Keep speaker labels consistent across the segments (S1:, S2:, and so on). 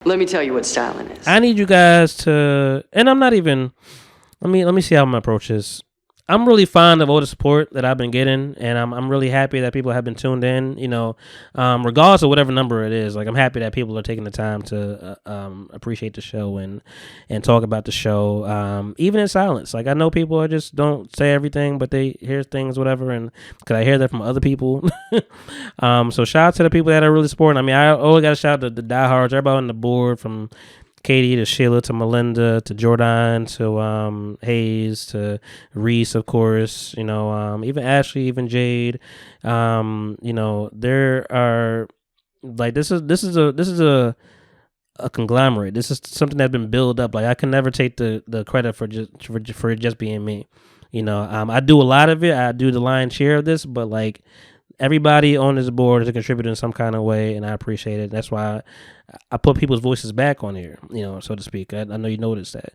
S1: Let me tell you what styling is.
S2: I need you guys to, and I'm not even. Let me see how my approach is. I'm really fond of all the support that I've been getting, and I'm really happy that people have been tuned in. Regardless of whatever number it is, like I'm happy that people are taking the time to appreciate the show and talk about the show, even in silence. Like I know people are just don't say everything, but they hear things, whatever, and because I hear that from other people. So shout out to the people that are really supporting. I mean, I always got to shout out to the diehards, everybody on the board from Katie to Sheila to Melinda to Jordan to Hayes to Reese, of course, even Ashley, even Jade. There are like this is a conglomerate. This is something that's been built up. Like I can never take the credit for it just being me. I do a lot of it. I do the lion's share of this, but like everybody on this board is a contributor in some kind of way, and I appreciate it. That's why I put people's voices back on here, so to speak. I know you noticed that.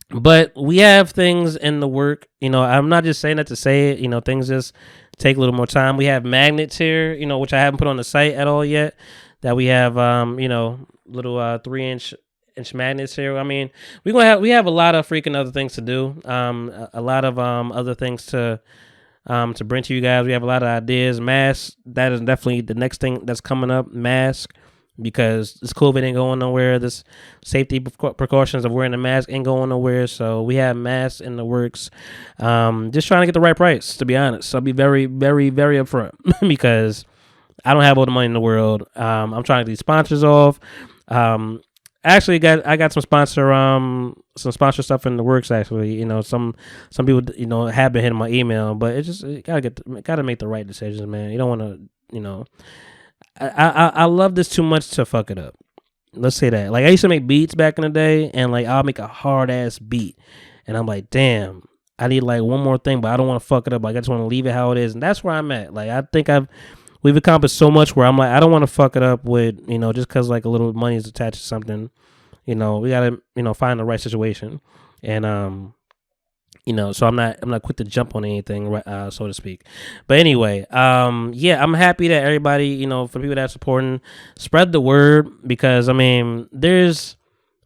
S2: But we have things in the work. I'm not just saying that to say it. Things just take a little more time. We have magnets here, which I haven't put on the site at all yet. That we have, little 3-inch magnets here. I mean, we have a lot of freaking other things to do. A lot of other things to bring to you guys. We have a lot of ideas. Masks, that is definitely the next thing that's coming up. Mask, because this COVID ain't going nowhere. This safety precautions of wearing a mask ain't going nowhere. So we have masks in the works. Just trying to get the right price, to be honest. So I'll be very, very, very upfront because I don't have all the money in the world. I'm trying to get these sponsors off. Actually, I got some sponsor stuff in the works. Actually, some people have been hitting my email, but it gotta make the right decisions, man. You don't want to, I love this too much to fuck it up. Let's say that. Like I used to make beats back in the day, and like I'll make a hard ass beat, and I'm like, damn, I need like one more thing, but I don't want to fuck it up. Like I just want to leave it how it is, and that's where I'm at. Like I think we've accomplished so much where I'm like, I don't want to fuck it up with, just because like a little money is attached to something. We gotta, find the right situation, and so I'm not quick to jump on anything, so to speak. But anyway, yeah, I'm happy that everybody, for the people that are supporting, spread the word, because I mean, there's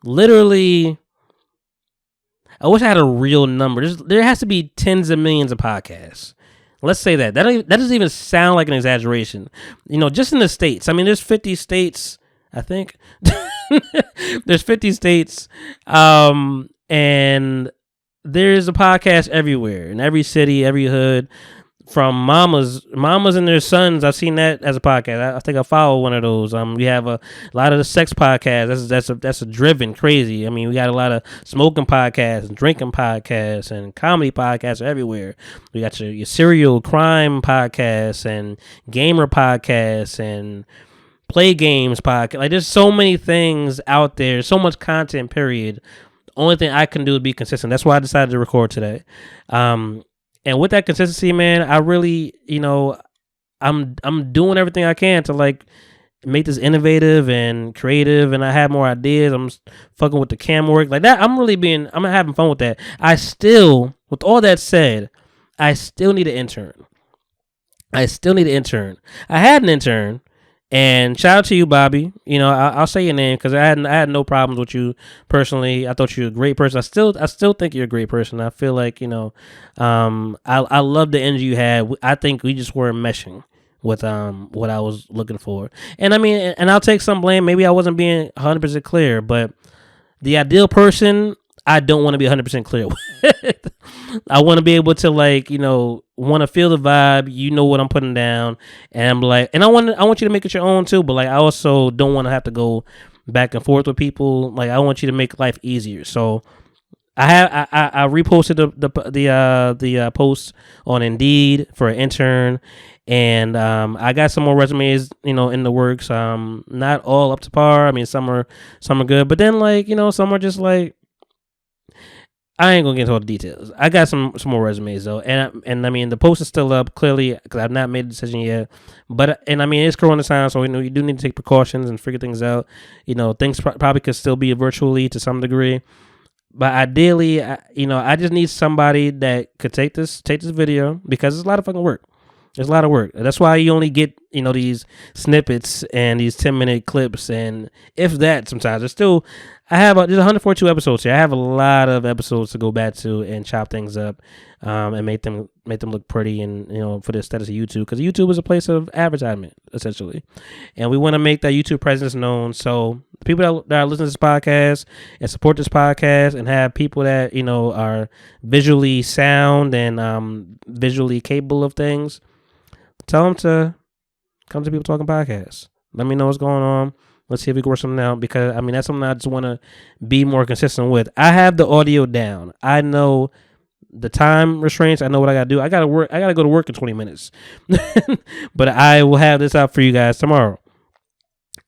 S2: literally, I wish I had a real number. There has to be tens of millions of podcasts. Let's say that doesn't even sound like an exaggeration. Just in the States. I mean, there's 50 states, I think. There's 50 states, and there's a podcast everywhere, in every city, every hood, from mamas and their sons. I've seen that as a podcast. I think I follow one of those. We have a lot of the sex podcasts. That's a driven crazy. I mean, we got a lot of smoking podcasts and drinking podcasts and comedy podcasts everywhere. We got your serial crime podcasts and gamer podcasts and play games podcast. Like there's so many things out there, so much content, period. Only thing I can do is be consistent. That's why I decided to record today. And with that consistency, man, I really, I'm doing everything I can to like make this innovative and creative, and I have more ideas. I'm fucking with the camera work like that. I'm having fun with that. With all that said, I still need an intern. I had an intern. And shout out to you, Bobby. I'll say your name because I had no problems with you personally. I thought you were a great person. I still think you're a great person. I feel like I love the energy you had. I think we just were meshing with what I was looking for. And I mean, and I'll take some blame. Maybe I wasn't being 100% clear, but the ideal person, I don't want to be 100% clear with. I want to be able to want to feel the vibe, what I'm putting down, and I'm like, and I want you to make it your own too, but like I also don't want to have to go back and forth with people. Like I want you to make life easier. So I reposted the post on Indeed for an intern, and I got some more resumes, in the works. Not all up to par. I mean, some are good, but then some are just like, I ain't gonna get into all the details. I got some more resumes though, and I mean the post is still up clearly because I've not made a decision yet. But I mean it's Corona time, so you do need to take precautions and figure things out. Things probably could still be virtually to some degree, but ideally, I just need somebody that could take this video because it's a lot of fucking work. It's a lot of work. That's why you only get, these snippets and these 10-minute clips, and if that, sometimes it's still. There's 142 episodes here. I have a lot of episodes to go back to and chop things up, and make them look pretty, and for the status of YouTube, because YouTube is a place of advertisement essentially, and we want to make that YouTube presence known. So the people that are listening to this podcast and support this podcast and have people that are visually sound and visually capable of things. Tell them to come to People Talking Podcasts. Let me know what's going on. Let's see if we can work something out, because that's something I just want to be more consistent with. I have the audio down. I know the time restraints. I know what I got to do. I got to go to work in 20 minutes, but I will have this out for you guys tomorrow.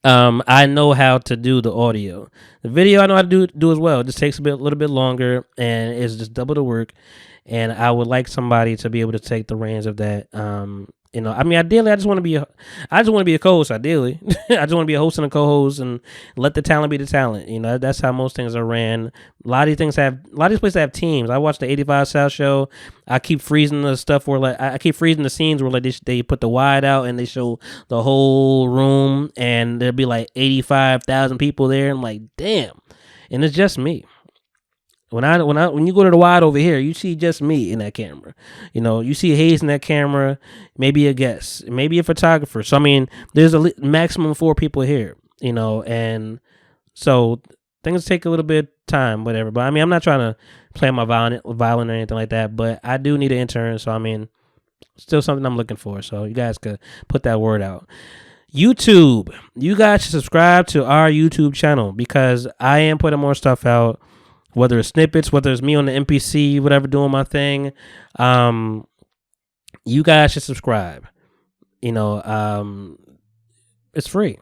S2: I know how to do the audio. The video I know how to do as well. It just takes a little bit longer, and it's just double the work. And I would like somebody to be able to take the reins of that. Ideally, I just want to be a co-host. Ideally, I just want to be a host and a co-host, and let the talent be the talent. That's how most things are ran. A lot of these places have teams. I watch the 85 South show. I keep freezing the stuff where I keep freezing the scenes where they put the wide out and they show the whole room, and there'll be like 85,000 people there. I'm like, damn, and it's just me. When you go to the wide over here, you see just me in that camera. You see Hayes in that camera, maybe a guest, maybe a photographer. So there's a maximum 4 people here. And so things take a little bit of time, whatever. But I'm not trying to play my violin or anything like that. But I do need an intern, so still something I'm looking for. So you guys could put that word out. YouTube, you guys should subscribe to our YouTube channel, because I am putting more stuff out. Whether it's snippets, whether it's me on the NPC, whatever, doing my thing, you guys should subscribe. It's free.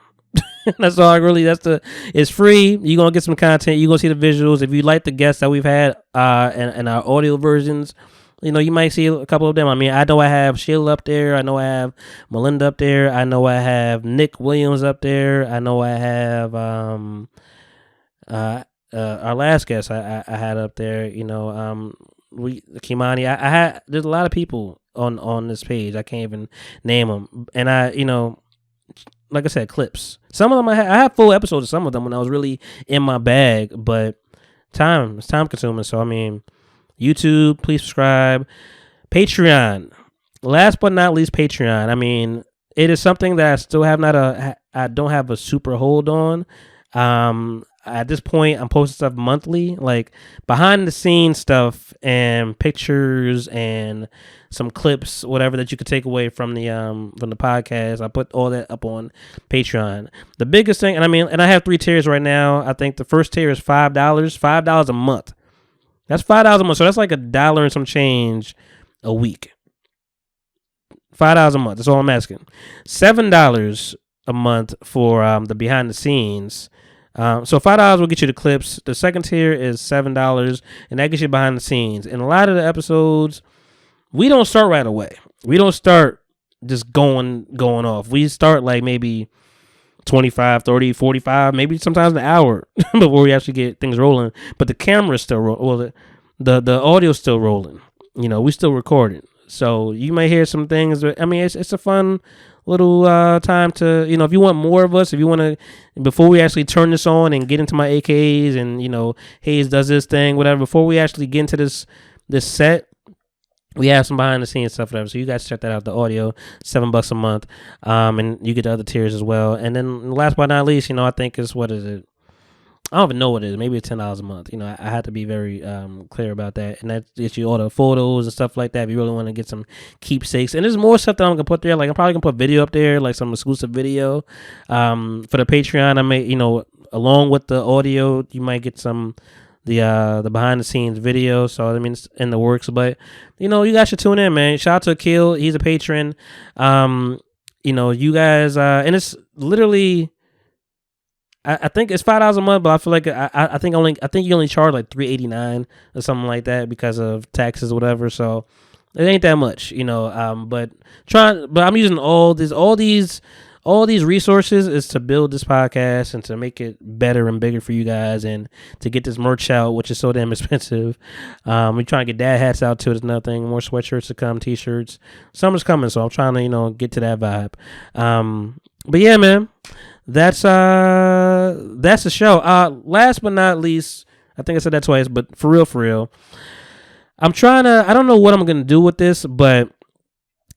S2: That's all it's free. You're going to get some content. You're going to see the visuals. If you like the guests that we've had and our audio versions, you might see a couple of them. I know I have Sheila up there. I know I have Melinda up there. I know I have Nick Williams up there. I know I have our last guest I had up there, Kimani. I had, there's a lot of people on this page. I can't even name them. And like I said, clips. Some of them I have full episodes of some of them when I was really in my bag, but it's time consuming. So YouTube, please subscribe. Patreon. Last but not least, Patreon. It is something that I still have I don't have a super hold on. At this point, I'm posting stuff monthly, like behind the scenes stuff and pictures and some clips, whatever that you could take away from the podcast. I put all that up on Patreon. The biggest thing, and I have 3 tiers right now. I think the first tier is $5 a month. That's $5 a month, so that's like $1 and some change a week. $5 a month. That's all I'm asking. $7 a month for the behind the scenes. So $5 will get you the clips. The second tier is $7, and that gets you behind the scenes. And a lot of the episodes, we don't start right away. We don't start just going off. We start like maybe 25, 30, 45, maybe sometimes an hour before we actually get things rolling. But the camera's still rolling. Well, the audio's still rolling. We still recording. So you may hear some things. It's a fun little time to, if you want more of us, if you want to, before we actually turn this on and get into my AKs and, Hayes does this thing, whatever, before we actually get into this set, we have some behind the scenes stuff, whatever. So you guys check that out. The audio, $7 a month. And you get the other tiers as well. And then last but not least, I think is, what is it? I don't even know what it is. Maybe it's $10 a month. I had to be very clear about that. And that gets you all the photos and stuff like that if you really want to get some keepsakes. And there's more stuff that I'm going to put there. Like, I'm probably going to put video up there, like some exclusive video. For the Patreon, I may, along with the audio, you might get some the behind the scenes video. So, it's in the works. But, you guys should tune in, man. Shout out to Akil. He's a patron. You guys, and it's literally... I think it's $5 a month, but I feel like I think you only charge like $3.89 or something like that because of taxes or whatever. So it ain't that much, but I'm using all these all these resources is to build this podcast and to make it better and bigger for you guys, and to get this merch out, which is so damn expensive. We're trying to get dad hats out too. There's nothing more sweatshirts to come, t-shirts. Summer's coming, so I'm trying to get to that vibe. But yeah, man, that's the show. Last but not least, I think I said that twice, but for real, I'm trying to. I don't know what I'm gonna do with this, but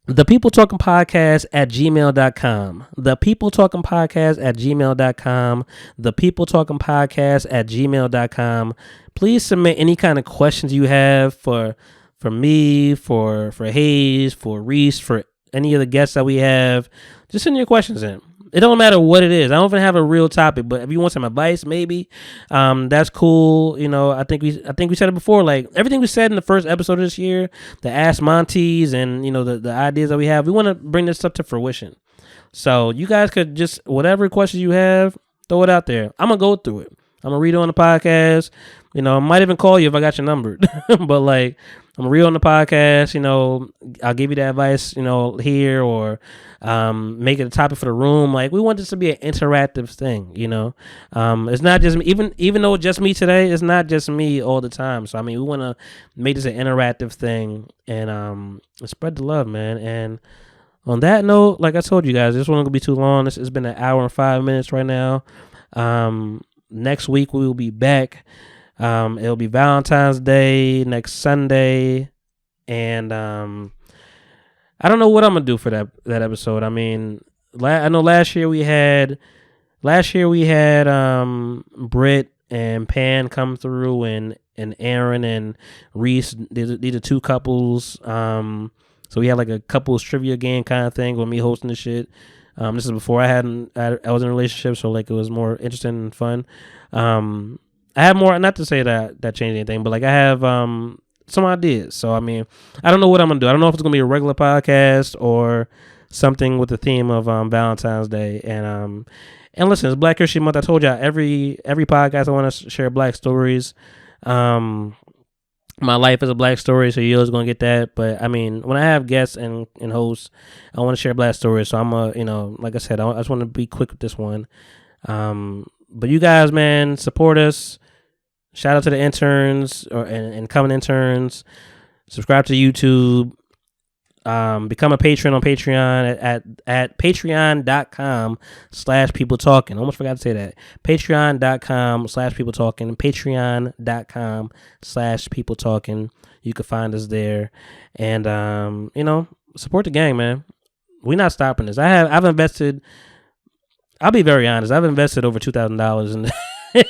S2: the People Talking Podcast at gmail.com. The People Talking Podcast at gmail.com. The People Talking Podcast at gmail.com. Please submit any kind of questions you have for me, for Hayes, for Reese, for any of the guests that we have. Just send your questions in. It don't matter what it is. I don't even have a real topic, but if you want some advice, maybe that's cool. I think we said it before. Like everything we said in the first episode of this year, the Ask Monties and the ideas that we have, we want to bring this stuff to fruition. So you guys could just whatever questions you have, throw it out there. I'm gonna go through it. I'm gonna read it on the podcast. I might even call you if I got your number. But like I'm gonna read on the podcast. I'll give you the advice. Here or make it a topic for the room. Like we want this to be an interactive thing. It's not just me. Even though it's just me today, it's not just me all the time. So we want to make this an interactive thing and spread the love, man. And on that note, like I told you guys, this one won't be too long. It's been an hour and 5 minutes right now. Next week we will be back. It'll be Valentine's Day next Sunday, and I don't know what I'm gonna do for that episode. I know last year we had Britt and Pan come through, and Aaron and Reese. These are two couples. So we had like a couples trivia game kind of thing with me hosting the shit. This is before I was in a relationship, so like it was more interesting and fun. I have more, not to say that changed anything, but like I have some ideas. So I don't know what I'm gonna do. I don't know if it's gonna be a regular podcast or something with the theme of Valentine's Day. And listen, it's Black History Month. I told y'all every podcast I want to share Black stories. My life is a Black story, so you're always gonna get that. But when I have guests and hosts, I want to share Black stories. So I'm like I said, I just want to be quick with this one. But you guys, man, support us. Shout out to the interns and coming interns. Subscribe to YouTube. Become a patron on Patreon at patreon.com/peopletalking. Almost forgot to say that. Patreon.com/peopletalking. Patreon.com/peopletalking. You can find us there. And support the gang, man. We're not stopping this. I've invested, I'll be very honest, I've invested over $2,000 in this. Through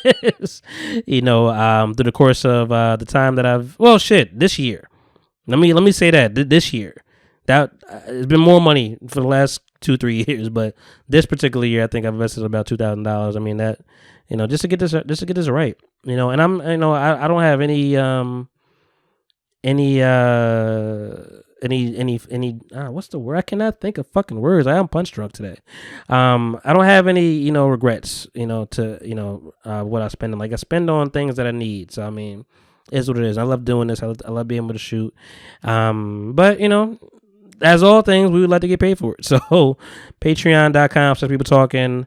S2: the course of the time that this year. Let me say that this year, that it's been more money for the last 2-3 years, but this particular year, I think I've invested about $2,000. That, just to get this right, and I don't have any what's the word? I cannot think of fucking words. I am punch drunk today. I don't have any, regrets, to, what I spend. Like I spend on things that I need. So, it's what it is. I love doing this. I love being able to shoot. But, as all things, we would like to get paid for it. So patreon.com/peopletalking.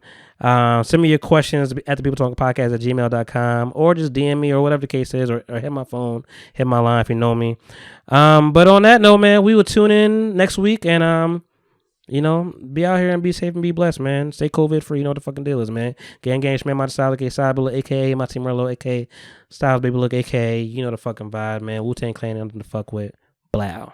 S2: Send me your questions at the People Talking Podcast at gmail.com, or just DM me or whatever the case is, or hit my phone, hit my line if you know me. But on that note, man, we will tune in next week and, be out here and be safe and be blessed, man. Stay COVID free. You know what the fucking deal is, man. Gang, man, my style, aka Cyber, aka my team Merlo, aka Styles Baby Look, aka you know the fucking vibe, man. Wu-Tang Clan, nothing to fuck with. Blow.